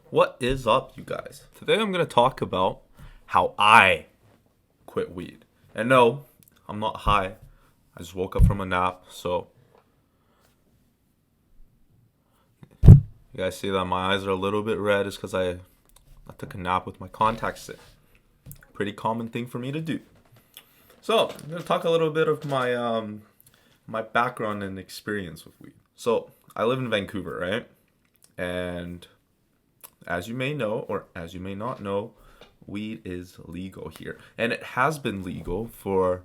What is up, you guys? Today I'm going to talk about how I quit weed. And no, I'm not high. I just woke up from a nap. So, you guys see that my eyes are a little bit red. It's because I took a nap with my contacts in. Pretty common thing for me to do. So, I'm going to talk a little bit of my background and experience with weed. So, I live in Vancouver, right? And as you may know, or as you may not know, weed is legal here. And it has been legal for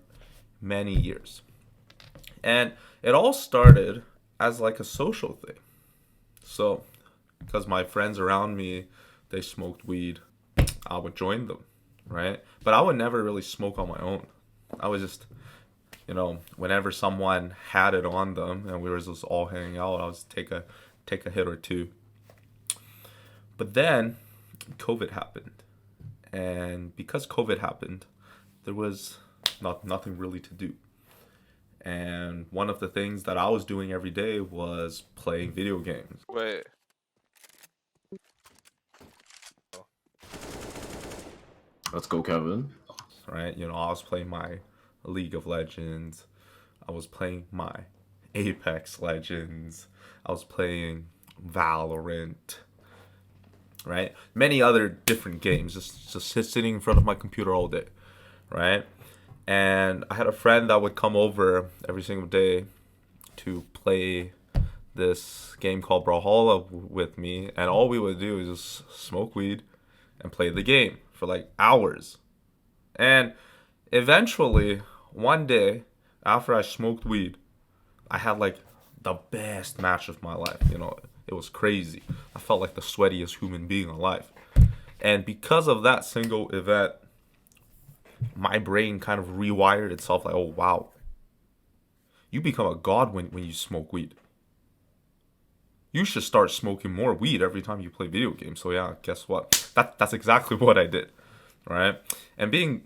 many years. And it all started as like a social thing. So, because my friends around me, they smoked weed, I would join them, right? But I would never really smoke on my own. I was just, whenever someone had it on them and we were just all hanging out, I was take a hit or two. But then COVID happened. And because COVID happened, there was nothing really to do. And one of the things that I was doing every day was playing video games, Wait. Let's go, Kevin. right? I was playing my League of Legends. I was playing my Apex Legends. I was playing Valorant, right? Many other different games, just sitting in front of my computer all day, right? And I had a friend that would come over every single day to play this game called Brawlhalla with me, and all we would do is just smoke weed and play the game for like hours. And eventually, one day, after I smoked weed, I had like the best match of my life. It was crazy. I felt like the sweatiest human being alive. And because of that single event, my brain kind of rewired itself like, oh, wow. You become a god when you smoke weed. You should start smoking more weed every time you play video games. So yeah, guess what? That's exactly what I did, right? And being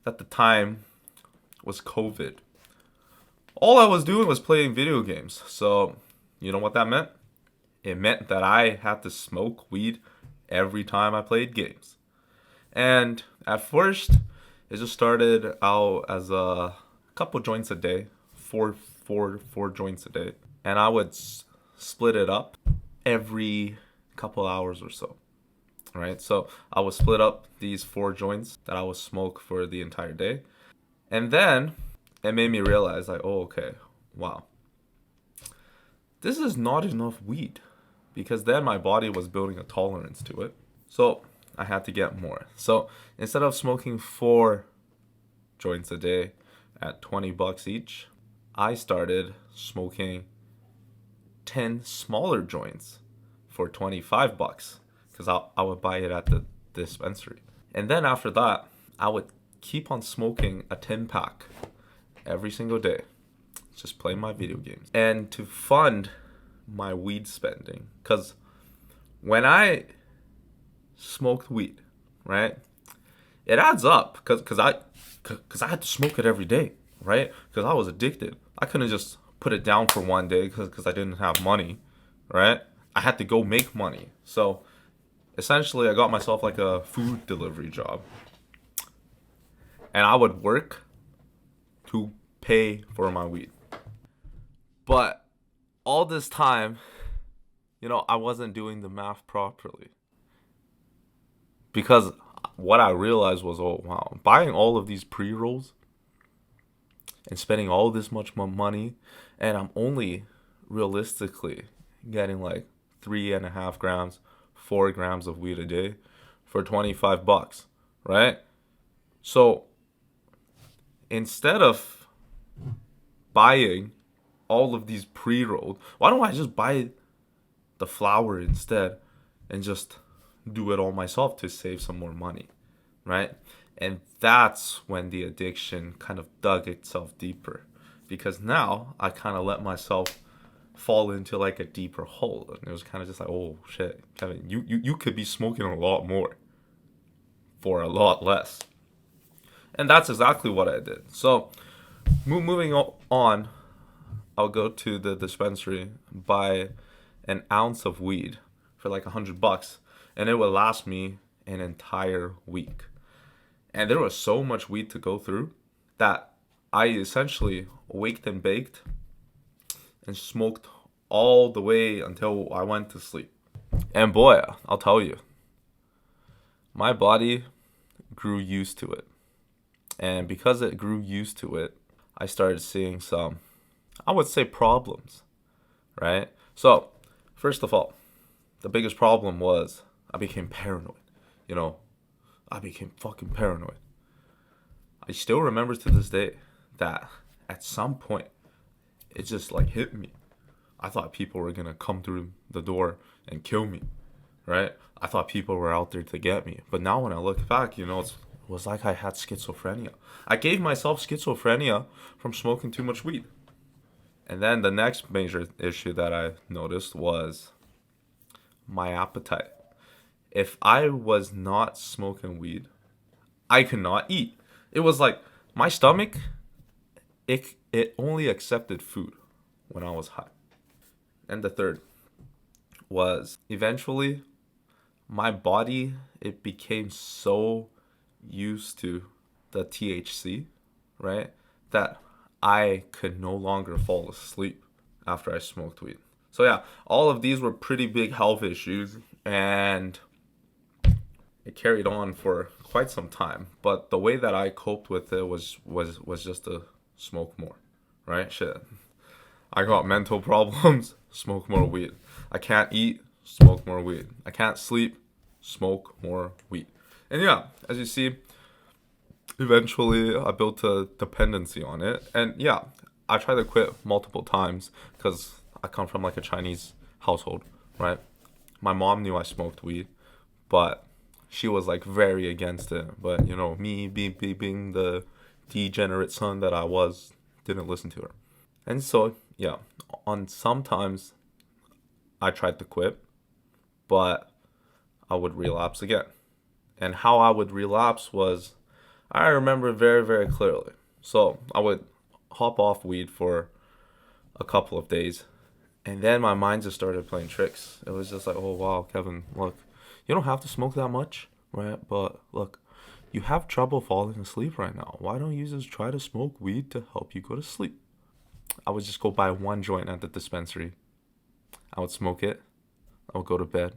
at the time was COVID, all I was doing was playing video games. So you know what that meant? It meant that I had to smoke weed every time I played games. And at first, it just started out as a couple joints a day, four joints a day, and I would split it up every couple hours or so. Right, so I would split up these 4 joints that I would smoke for the entire day, and then it made me realize, like, oh, okay, wow, this is not enough weed, because then my body was building a tolerance to it. So I had to get more. So instead of smoking 4 joints a day at $20 each, I started smoking 10 smaller joints for $25 because I would buy it at the dispensary. And then after that, I would keep on smoking a 10 pack every single day, just playing my video games. And to fund my weed spending, because when I smoked weed, right, it adds up because I had to smoke it every day, right? Because I was addicted. I couldn't just put it down for one day because I didn't have money, right? I had to go make money. So essentially, I got myself like a food delivery job, and I would work to pay for my weed. But all this time, I wasn't doing the math properly, because what I realized was, oh wow, buying all of these pre-rolls and spending all this much more money, and I'm only realistically getting like 3.5 grams, 4 grams of weed a day for $25, right? So instead of buying all of these pre-rolled, why don't I just buy the flour instead and just do it all myself to save some more money, right? And that's when the addiction kind of dug itself deeper, because now I kind of let myself fall into like a deeper hole, and it was kind of just like, oh shit, Kevin, you could be smoking a lot more for a lot less. And that's exactly what I did. So moving on, I'll go to the dispensary, buy an ounce of weed for like $100, and it would last me an entire week. And there was so much weed to go through that I essentially waked and baked and smoked all the way until I went to sleep. And boy, I'll tell you, my body grew used to it. And because it grew used to it, I started seeing some, I would say, problems, right? So, first of all, the biggest problem was I became paranoid. You know, I became fucking paranoid. I still remember to this day that at some point it just like hit me. I thought people were gonna come through the door and kill me, right? I thought people were out there to get me. But now when I look back, it was like I had schizophrenia. I gave myself schizophrenia from smoking too much weed. And then the next major issue that I noticed was my appetite. If I was not smoking weed, I could not eat. It was like my stomach, it only accepted food when I was high. And the third was eventually my body, it became so used to the THC, right? That I could no longer fall asleep after I smoked weed. So yeah, all of these were pretty big health issues, and it carried on for quite some time. But the way that I coped with it was just to smoke more, right? Shit, I got mental problems, smoke more weed. I can't eat, smoke more weed. I can't sleep, smoke more weed. And yeah, as you see, eventually I built a dependency on it. And yeah, I tried to quit multiple times because I come from like a Chinese household, right? My mom knew I smoked weed, but she was like very against it. But me being the degenerate son that I was, didn't listen to her. And so yeah, on sometimes I tried to quit, but I would relapse again. And how I would relapse was, I remember very, very clearly. So I would hop off weed for a couple of days, and then my mind just started playing tricks. It was just like, oh wow, Kevin, look, you don't have to smoke that much, right? But look, you have trouble falling asleep right now. Why don't you just try to smoke weed to help you go to sleep? I would just go buy one joint at the dispensary. I would smoke it. I would go to bed.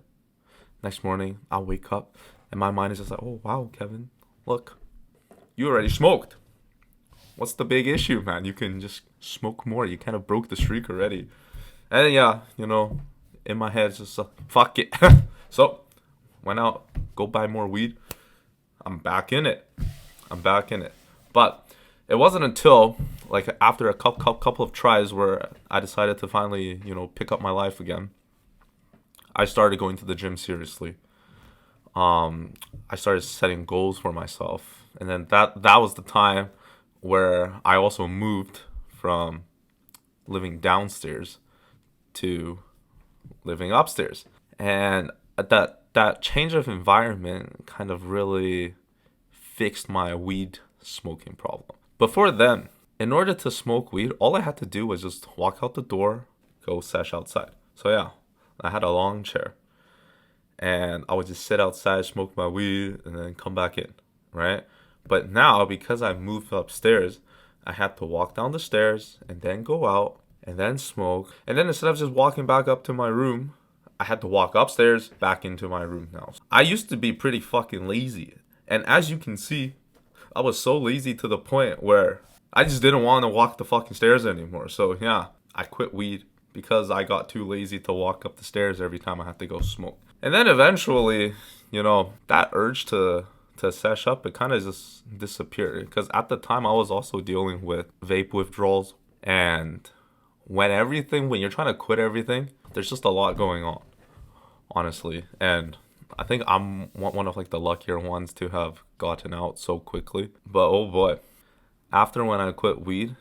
Next morning, I'll wake up, and my mind is just like, oh wow, Kevin, look, you already smoked. What's the big issue, man? You can just smoke more. You kind of broke the streak already. And yeah, in my head, it's just fuck it. So, went out, go buy more weed. I'm back in it. But it wasn't until like after a couple of tries where I decided to finally, pick up my life again. I started going to the gym seriously. I started setting goals for myself, and then that was the time where I also moved from living downstairs to living upstairs, and that change of environment kind of really fixed my weed smoking problem. Before then, in order to smoke weed, all I had to do was just walk out the door, go sesh outside. So yeah, I had a long chair, and I would just sit outside, smoke my weed, and then come back in, right? But now, because I moved upstairs, I had to walk down the stairs and then go out and then smoke. And then instead of just walking back up to my room, I had to walk upstairs back into my room now. I used to be pretty fucking lazy. And as you can see, I was so lazy to the point where I just didn't want to walk the fucking stairs anymore. So yeah, I quit weed because I got too lazy to walk up the stairs every time I had to go smoke. And then eventually, that urge to sesh up, it kind of just disappeared. Because at the time, I was also dealing with vape withdrawals. And when you're trying to quit everything, there's just a lot going on, honestly. And I think I'm one of like the luckier ones to have gotten out so quickly. But oh boy, after when I quit weed,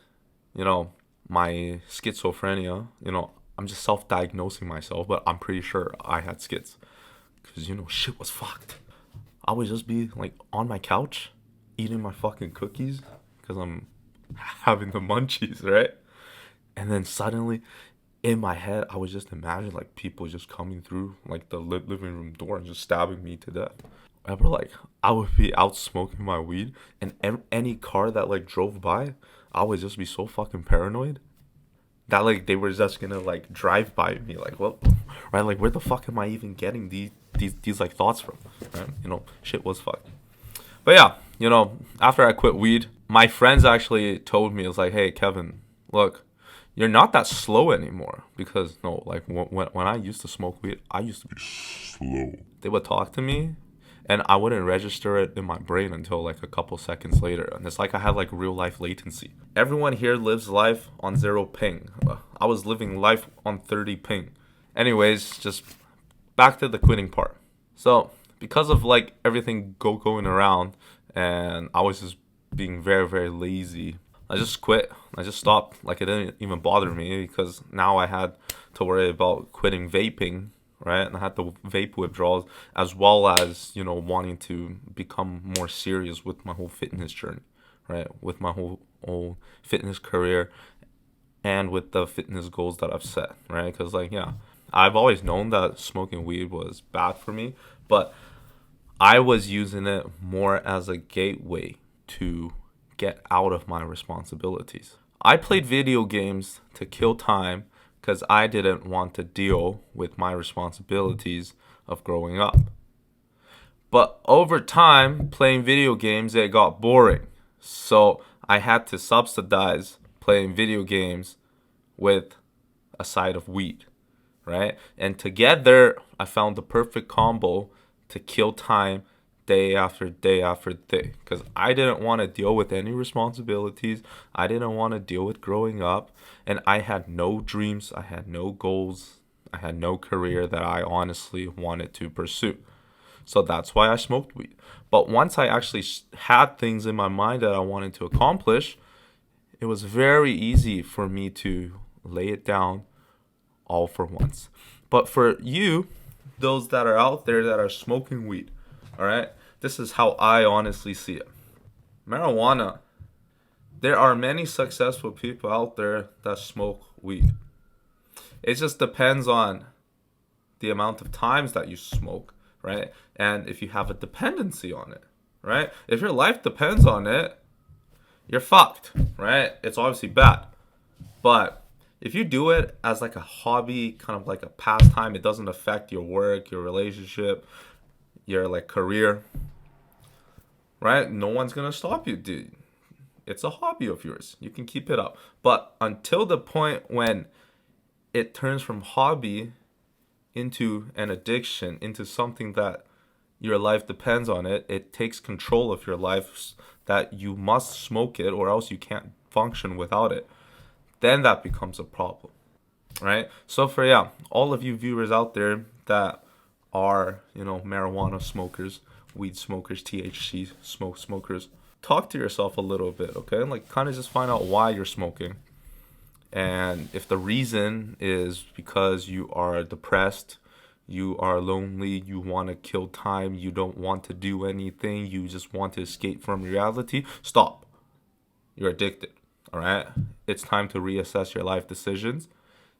my schizophrenia, I'm just self-diagnosing myself, but I'm pretty sure I had schiz. Because, shit was fucked. I would just be like on my couch eating my fucking cookies because I'm having the munchies, right? And then suddenly in my head, I was just imagining like people just coming through like the living room door and just stabbing me to death. Remember, like I would be out smoking my weed, and any car that like drove by, I would just be so fucking paranoid that like they were just gonna like drive by me. Like, what, right? Like, where the fuck am I even getting these like thoughts from? Right? Shit was fucked. But yeah, after I quit weed, my friends actually told me, it's like, hey, Kevin, look, you're not that slow anymore. Because, no, like, when I used to smoke weed, I used to be slow. They would talk to me, and I wouldn't register it in my brain until, like, a couple seconds later. And it's like I had, like, real-life latency. Everyone here lives life on 0 ping. I was living life on 30 ping. Anyways, just back to the quitting part. So, because of like everything going around, and I was just being very, very lazy, I just quit. I just stopped. Like, it didn't even bother me because now I had to worry about quitting vaping, right? And I had the vape withdrawals, as well as wanting to become more serious with my whole fitness journey, right? With my whole fitness career, and with the fitness goals that I've set, right? Because, like, yeah, I've always known that smoking weed was bad for me, but I was using it more as a gateway to get out of my responsibilities. I played video games to kill time because I didn't want to deal with my responsibilities of growing up. But over time, playing video games, it got boring. So I had to subsidize playing video games with a side of weed, right? And together, I found the perfect combo to kill time day after day after day. Because I didn't want to deal with any responsibilities. I didn't want to deal with growing up. And I had no dreams. I had no goals. I had no career that I honestly wanted to pursue. So that's why I smoked weed. But once I actually had things in my mind that I wanted to accomplish, it was very easy for me to lay it down all for once. But for you, those that are out there that are smoking weed, all right, this is how I honestly see it. Marijuana, there are many successful people out there that smoke weed. It just depends on the amount of times that you smoke, right? And if you have a dependency on it, right? If your life depends on it, you're fucked, right? It's obviously bad. But if you do it as like a hobby, kind of like a pastime, it doesn't affect your work, your relationship, your like career, right? No one's gonna stop you, dude. It's a hobby of yours. You can keep it up. But until the point when it turns from hobby into an addiction, into something that your life depends on it, it takes control of your life, that you must smoke it or else you can't function without it, then that becomes a problem, right? So for all of you viewers out there that are, marijuana smokers, weed smokers, THC smokers, talk to yourself a little bit, okay? Like, kind of just find out why you're smoking. And if the reason is because you are depressed, you are lonely, you want to kill time, you don't want to do anything, you just want to escape from reality, stop. You're addicted, all right? It's time to reassess your life decisions.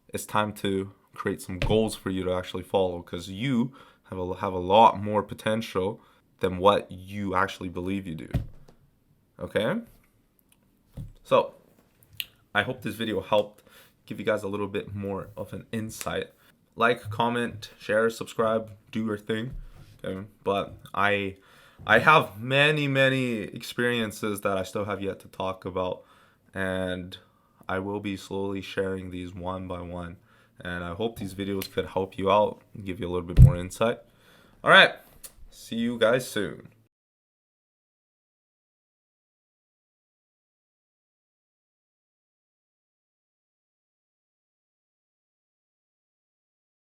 It's time to create some goals for you to actually follow, because you have a lot more potential than what you actually believe you do, okay? So, I hope this video helped give you guys a little bit more of an insight. Like, comment, share, subscribe, do your thing. Okay? But I have many experiences that I still have yet to talk about, and I will be slowly sharing these one by one. And I hope these videos could help you out and give you a little bit more insight. All right. See you guys soon.